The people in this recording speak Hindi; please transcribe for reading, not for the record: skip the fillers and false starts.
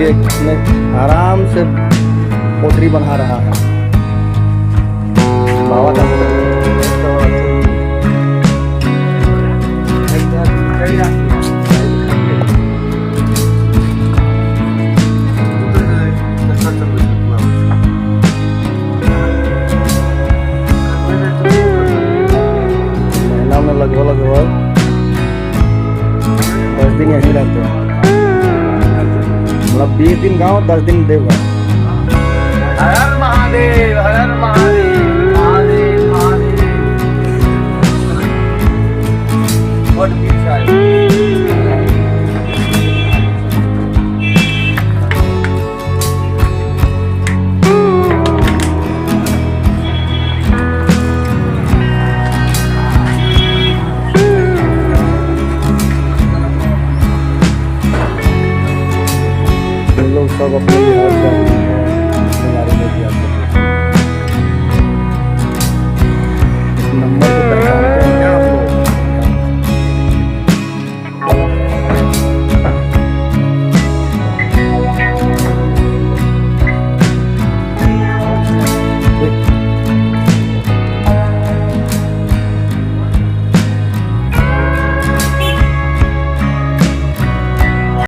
देखिए कितने आराम से पोटरी बना रहा है बाबा का। महीना में लगभग 10 दिन यहीं रहते हैं, मतलब 20 दिन गाँव 10 दिन देवघर। हर हर महादेव, हर हर महादेव, महादेव महादेव। बहुत पीछा है। लोग सब अपने बिहार से